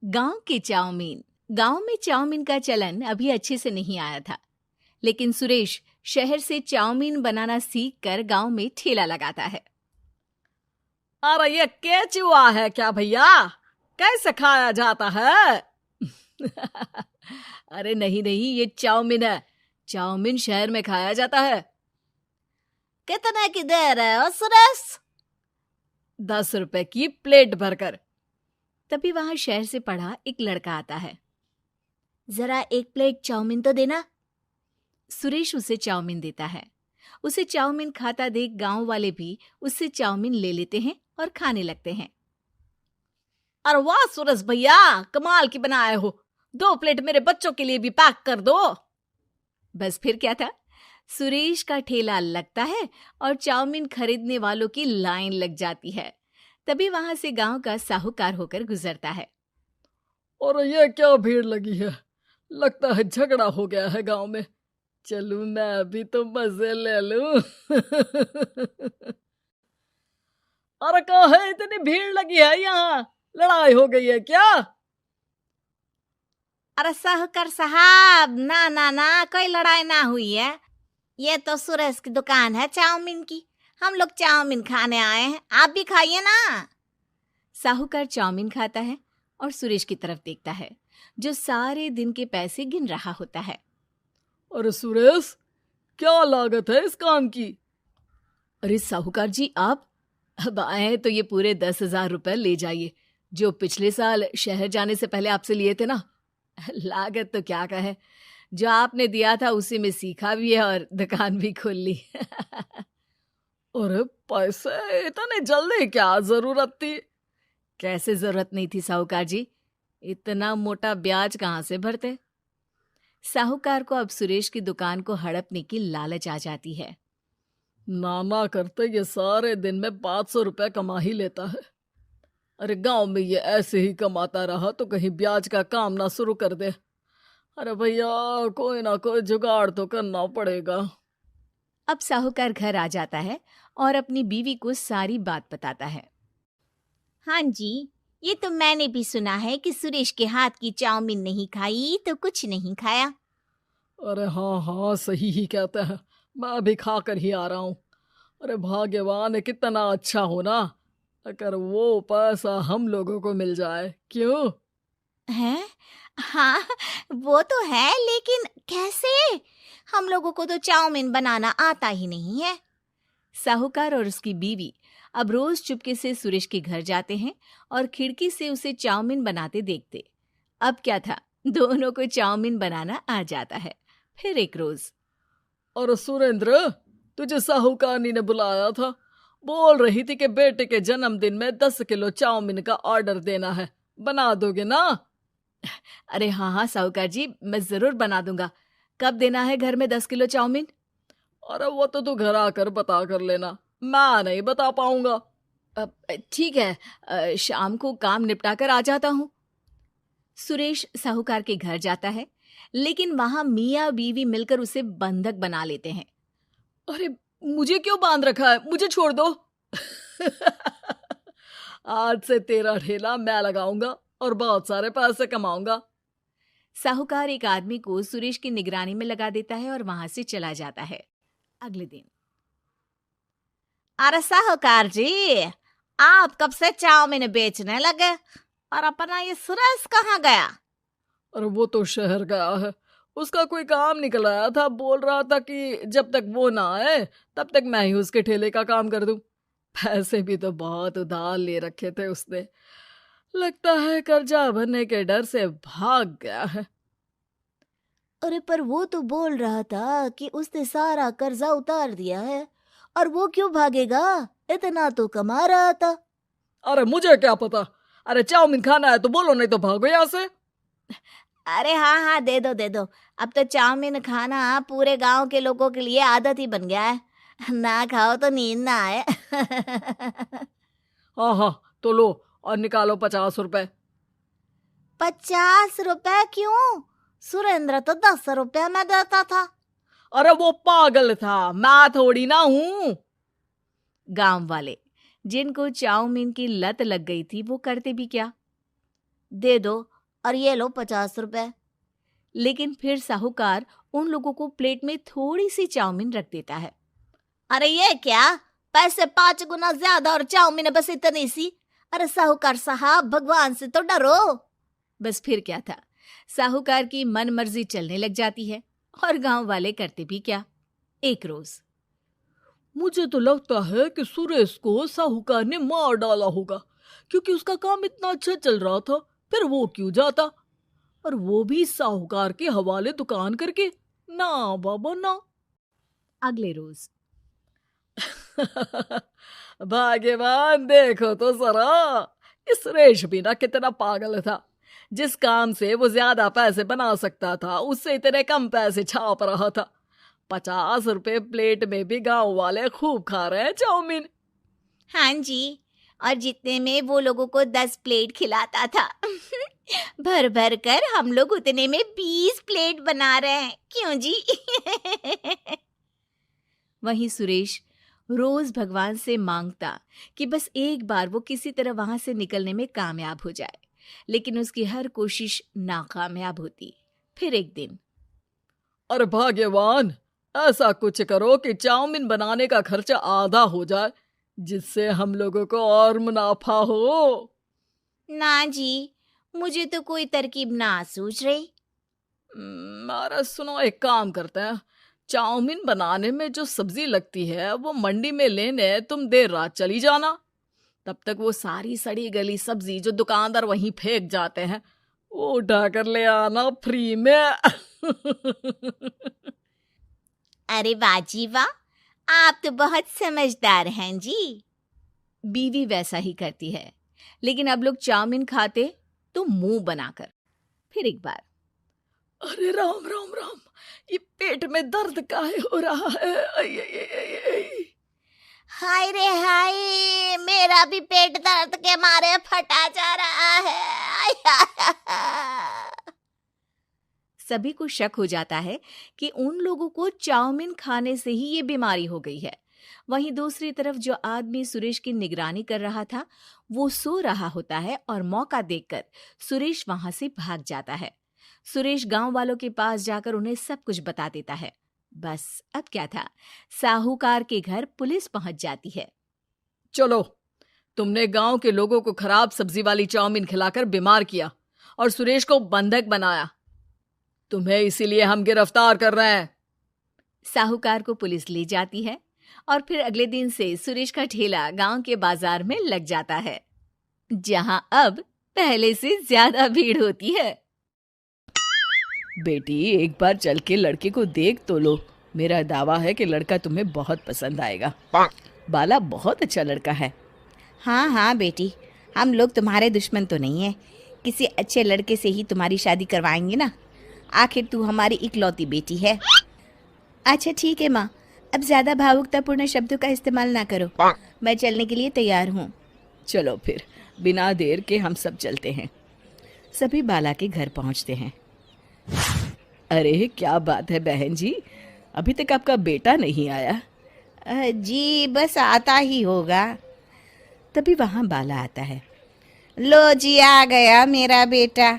गांव के चाउमीन। गांव में चाउमीन का चलन अभी अच्छे से नहीं आया था, लेकिन सुरेश शहर से चाउमीन बनाना सीखकर गांव में ठेला लगाता है। अरे ये केचुआ है क्या भैया? कैसे खाया जाता है? अरे नहीं नहीं, ये चाउमीन है। चाउमीन शहर में खाया जाता है। कितने की दे रहे हो सुरेश? 10 रुपए की प्लेट भरकर। तभी वहां शहर से पढ़ा एक लड़का आता है। जरा एक प्लेट चाउमीन तो देना। सुरेश उसे चाउमीन देता है। उसे चाउमीन खाता देख गांव वाले भी उससे चाउमीन ले लेते हैं और खाने लगते हैं। अरे वाह सुरेश भैया, कमाल की बनाए हो। 2 प्लेट मेरे बच्चों के लिए भी पैक कर दो। बस फिर क्या था, सुरेश का ठेला लगता है और चाउमीन खरीदने वालों की लाइन लग जाती है। तभी वहां से गांव का साहूकार होकर गुजरता है। और ये क्या भीड़ लगी है? लगता है झगड़ा हो गया है गांव में। चलूं मैं अभी तो मजे ले लूं। अरे कहाँ है, इतनी भीड़ लगी है यहाँ? लड़ाई हो गई है क्या? अरे साहूकार साहब, ना ना ना, कोई लड़ाई ना हुई है। ये तो सुरेश की दुकान है चाउमीन की। हम लोग चाउमीन खाने आए हैं, आप भी खाइए ना। साहूकार चाउमीन खाता है और सुरेश की तरफ देखता है, जो सारे दिन के पैसे गिन रहा होता है। अरे सुरेश, क्या लागत है इस काम की? अरे साहूकार जी, आप अब आए तो ये पूरे 10,000 रुपए ले जाइए, जो पिछले साल शहर जाने से पहले आपसे लिए थे ना। लागत तो क्या कहे, जो आपने दिया था उसी में सीखा भी है और दुकान भी खोल ली। अरे पैसे इतने जल्दी क्या जरूरत थी? कैसे जरूरत नहीं थी साहूकार जी, इतना मोटा ब्याज कहाँ से भरते। साहूकार को अब सुरेश की दुकान को हड़पने की लालच आ जाती है। नाना करते ये सारे दिन में 500 रुपए कमा ही लेता है। अरे गांव में ये ऐसे ही कमाता रहा तो कहीं ब्याज का काम ना शुरू कर दे। अरे भैया, कोई ना कोई जुगाड़ तो करना पड़ेगा। अब साहूकार घर आ जाता है और अपनी बीवी को सारी बात बताता है। हाँ जी, ये तो मैंने भी सुना है कि सुरेश के हाथ की चाउमीन नहीं खाई तो कुछ नहीं खाया। अरे हाँ हाँ, सही ही कहते हैं। मैं अभी खा कर ही आ रहा हूँ। अरे भाग्यवान है, कितना अच्छा हो ना अगर वो पैसा हम लोगों को मिल जाए। क्यों? हैं? हाँ, वो तो है, लेकिन कैसे? हम लोगों को तो चाउमीन बनाना आता ही नहीं है। साहूकार और उसकी बीवी अब रोज चुपके से सुरेश के घर जाते हैं और खिड़की से उसे चाउमीन बनाते देखते। अब क्या था, दोनों को चाउमीन बनाना आ जाता है। फिर एक रोज, और सुरेंद्र, तुझे साहूकारनी ने बुलाया था। बोल रही थी कि बेटे के जन्मदिन में 10 किलो चाउमीन का ऑर्डर देना है। बना दोगे ना? अरे हाँ हाँ साहूकार जी, मैं जरूर बना दूंगा। कब देना है घर में 10 किलो चाउमीन? अरे वो तो तू घर आकर बता कर लेना, मैं नहीं बता पाऊंगा। ठीक है, शाम को काम निपटा कर आ जाता हूँ। सुरेश साहूकार के घर जाता है, लेकिन वहां मियाँ बीवी मिलकर उसे बंधक बना लेते हैं। अरे मुझे क्यों बांध रखा है? मुझे छोड़ दो। आज से तेरा ठेला मैं लगाऊंगा और बहुत सारे पैसे कमाऊंगा। साहूकार एक आदमी को सुरेश की निगरानी में लगा देता है और वहां से चला जाता है। अगले दिन, अरे साहूकार जी, आप कब से चाउमीन बेचने लगे और अपना ये सुरेश कहाँ गया? अरे वो तो शहर गया है, उसका कोई काम निकल आया था। बोल रहा था कि जब तक वो ना आए तब तक मैं ही उसके ठेले का काम कर दूं। पैसे भी तो बहुत उधार ले रखे थे उसने। लगता है कर्जा भरने के डर से भाग गया है। अरे पर वो तो बोल रहा था कि उसने सारा कर्जा उतार दिया है, और वो क्यों भागेगा? इतना तो कमा रहा था। अरे मुझे क्या पता। अरे चाउमीन खाना है तो बोलो, नहीं तो भागो यहाँ से। अरे हाँ हाँ, दे दो दे दो। अब तो चाउमीन खाना पूरे गांव के लोगों के लिए आदत ही बन गया है। ना खाओ तो नींद ना आए। हाँ हाँ, तो लो और निकालो 50 रुपए। 50 रुपए क्यों? सुरेंद्र तो 10 रुपया में देता था। अरे वो पागल था, मैं थोड़ी ना हूँ। गांव वाले, जिनको चाउमीन की लत लग गई थी, वो करते भी क्या? दे दो और ये लो 50 रुपए। लेकिन फिर साहूकार उन लोगों को प्लेट में थोड़ी सी चाउमीन रख देता है। अरे ये क्या, पैसे 5 गुना ज्यादा और चाउमीन बस इतनी सी। अरे साहूकार साहब, भगवान से तो डरो। बस फिर क्या था, साहूकार की मन मर्जी चलने लग जाती है और गांव वाले करते भी क्या। एक रोज मुझे तो लगता है कि सुरेश को साहूकार ने मार डाला होगा, क्योंकि उसका काम इतना अच्छा चल रहा था, फिर वो क्यों जाता, और वो भी साहूकार के हवाले दुकान करके। ना बाबा ना। अगले रोज भाग्यवान, देखो तो जरा, इस सुरेश भी ना कितना पागल था। जिस काम से वो ज्यादा पैसे बना सकता था, उससे इतने कम पैसे छाप रहा था। 50 रुपए प्लेट में भी गांव वाले खूब खा रहे हैं चाउमीन। हाँ जी, और जितने में वो लोगों को 10 प्लेट खिलाता था। भर भर कर हम लोग उतने में 20 प्लेट बना रहे हैं, क्यों जी? वहीं सुरेश रोज भगवान से मांगता कि बस एक बार वो किसी तरह वहां से निकलने में कामयाब हो जाए, लेकिन उसकी हर कोशिश नाकामयाब होती। फिर एक दिन, अरे भाग्यवान, ऐसा कुछ करो कि चाउमीन बनाने का खर्चा आधा हो जाए, जिससे हम लोगों को और मुनाफा हो। ना जी, मुझे तो कोई तरकीब ना सूझ रही। अरे सुनो, एक काम करते हैं, चाउमीन बनाने में जो सब्जी लगती है वो मंडी में लेने तुम देर रात चली जाना। तब तक वो सारी सड़ी गली सब्जी जो दुकानदार वहीं फेंक जाते हैं, वो उठा कर ले आना फ्री में। अरे वाह जी वाह, आप तो बहुत समझदार हैं जी। बीवी वैसा ही करती है, लेकिन अब लोग चाउमीन खाते तो मुंह बनाकर। फिर एक बार, अरे राम राम राम, ये पेट में दर्द काहे हो रहा है? आई, आई, आई, आई, आई। हाय रे हाय, मेरा भी पेट दर्द के मारे फटा जा रहा है। सभी को शक हो जाता है कि उन लोगों को चाउमीन खाने से ही ये बीमारी हो गई है। वहीं दूसरी तरफ जो आदमी सुरेश की निगरानी कर रहा था, वो सो रहा होता है और मौका देखकर सुरेश वहां से भाग जाता है। सुरेश गांव वालों के पास जाकर उन्हें सब कुछ बता देता है। बस अब क्या था, साहूकार के घर पुलिस पहुंच जाती है। चलो, तुमने गांव के लोगों को खराब सब्जी वाली चाउमीन खिलाकर बीमार किया और सुरेश को बंधक बनाया। तुम्हें इसीलिए हम गिरफ्तार कर रहे हैं। साहूकार को पुलिस ले जाती है और फिर अगले दिन से सुरेश का ठेला गांव के बाजार में लग जाता है, जहां अब पहले से ज्यादा भीड़ होती है। बेटी, एक बार चल के लड़के को देख तो लो। मेरा दावा है कि लड़का तुम्हें बहुत पसंद आएगा। बाला बहुत अच्छा लड़का है। हाँ हाँ बेटी, हम लोग तुम्हारे दुश्मन तो नहीं है, किसी अच्छे लड़के से ही तुम्हारी शादी करवाएंगे ना। आखिर तू हमारी इकलौती बेटी है। अच्छा ठीक है माँ, अब ज्यादा भावुकतापूर्ण शब्दों का इस्तेमाल ना करो। मैं चलने के लिए तैयार हूँ। चलो फिर, बिना देर के हम सब चलते हैं। सभी बाला के घर पहुंचते हैं। अरे क्या बात है बहन जी, अभी तक आपका बेटा नहीं आया? जी बस आता ही होगा। तभी वहां बाला आता है। लो जी, आ गया मेरा बेटा।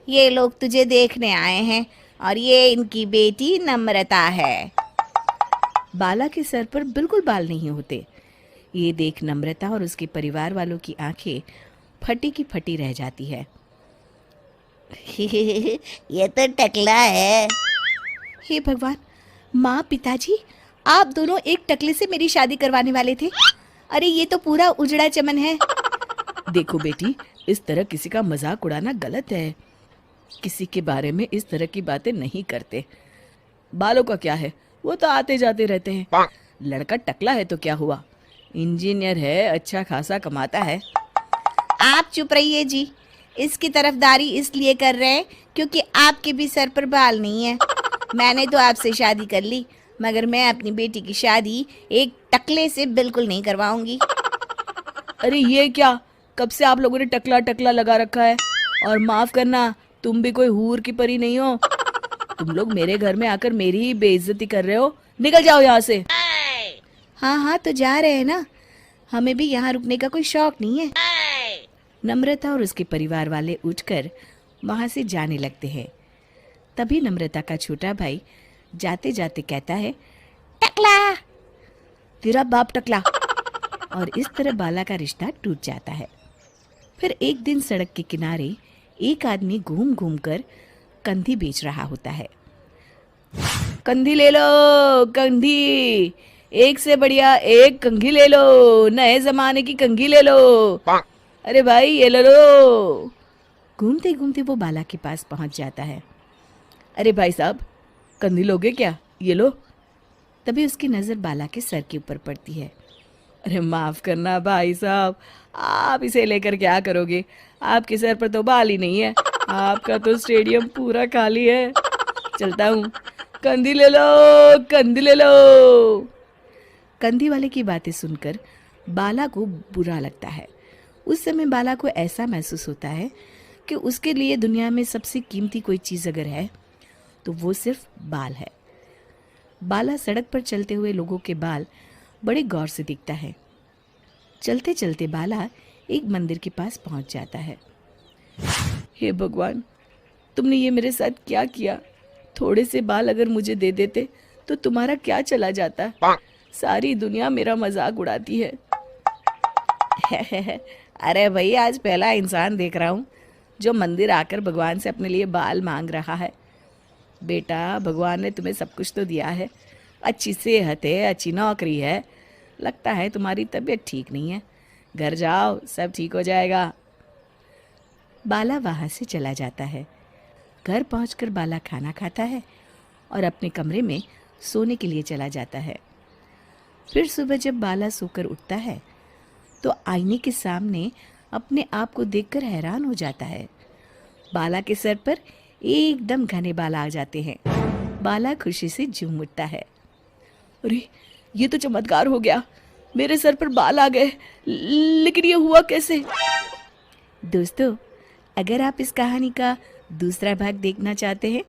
ये लोग तुझे देखने आए हैं और ये इनकी बेटी नम्रता है। बाला के सर पर बिल्कुल बाल नहीं होते। ये देख नम्रता और उसके परिवार वालों की आंखें फटी की फटी रह जाती है। ये तो टकला है। हे भगवान, माँ पिताजी, आप दोनों एक टकले से मेरी शादी करवाने वाले थे। अरे ये तो पूरा उजड़ा चमन है। देखो बेटी, इस तरह किसी का मजाक उड़ाना गलत है। किसी के बारे में इस तरह की बातें नहीं करते। बालों का क्या है, वो तो आते जाते रहते हैं। लड़का टकला है तो क्या हुआ, इंजीनियर है, अच्छा खासा कमाता है। आप चुप रहिए जी। इसकी तरफदारी इसलिए कर रहे हैं क्योंकि आपके भी सर पर बाल नहीं है। मैंने तो आपसे शादी कर ली, मगर मैं अपनी बेटी की शादी एक टकले से बिल्कुल नहीं करवाऊंगी। अरे ये क्या, कब से आप लोगों ने टकला टकला लगा रखा है? और माफ करना, तुम भी कोई हूर की परी नहीं हो। तुम लोग मेरे घर में आकर मेरी ही बेइज्जती कर रहे हो। निकल जाओ यहाँ से। हाँ हाँ तो जा रहे हैं ना, हमें भी यहाँ रुकने का कोई शौक नहीं है। नम्रता और उसके परिवार वाले उठकर वहाँ से जाने लगते हैं। तभी नम्रता का छोटा भाई जाते जाते कहता है, टकला, तेरा बाप टकला। और इस तरह बाला का रिश्ता टूट जाता है। फिर एक दिन सड़क के किनारे एक आदमी घूम घूम कर कंधी बेच रहा होता है। कंधी ले लो, कंधी, एक से बढ़िया एक कंघी ले लो, नए जमाने की कंघी ले लो। अरे भाई ये ले लो। घूमते घूमते वो बाला के पास पहुंच जाता है। अरे भाई साहब, कंधी लोगे क्या? ये लो। तभी उसकी नज़र बाला के सर के ऊपर पड़ती है। अरे माफ़ करना भाई साहब, आप इसे लेकर क्या करोगे? आपके सर पर तो बाल ही नहीं है, आपका तो स्टेडियम पूरा खाली है। चलता हूँ, कंधी ले लो, कंधी ले लो। कंधी वाले की बातें सुनकर बाला को बुरा लगता है। उस समय बाला को ऐसा महसूस होता है कि उसके लिए दुनिया में सबसे कीमती कोई चीज़ अगर है तो वो सिर्फ बाल है। बाला सड़क पर चलते हुए लोगों के बाल बड़े गौर से देखता है। चलते चलते बाला एक मंदिर के पास पहुंच जाता है। हे भगवान, तुमने ये मेरे साथ क्या किया? थोड़े से बाल अगर मुझे दे देते तो तुम्हारा क्या चला जाता? सारी दुनिया मेरा मजाक उड़ाती है। अरे भाई, आज पहला इंसान देख रहा हूँ जो मंदिर आकर भगवान से अपने लिए बाल मांग रहा है। बेटा, भगवान ने तुम्हें सब कुछ तो दिया है, अच्छी सेहत है, अच्छी नौकरी है, लगता है तुम्हारी तबीयत ठीक नहीं है। घर जाओ, सब ठीक हो जाएगा। बाला वहाँ से चला जाता है। घर पहुंचकर बाला खाना खाता है और अपने कमरे में सोने के लिए चला जाता है। फिर सुबह जब बाला सोकर उठता है तो आईने के सामने अपने आप को देखकर हैरान हो जाता है। बाला के सर पर एकदम घने बाल आ जाते हैं। बाला खुशी से झूम उठता है। अरे, ये तो चमत्कार हो गया, मेरे सर पर बाल आ गए। लेकिन ये हुआ कैसे? दोस्तों, अगर आप इस कहानी का दूसरा भाग देखना चाहते हैं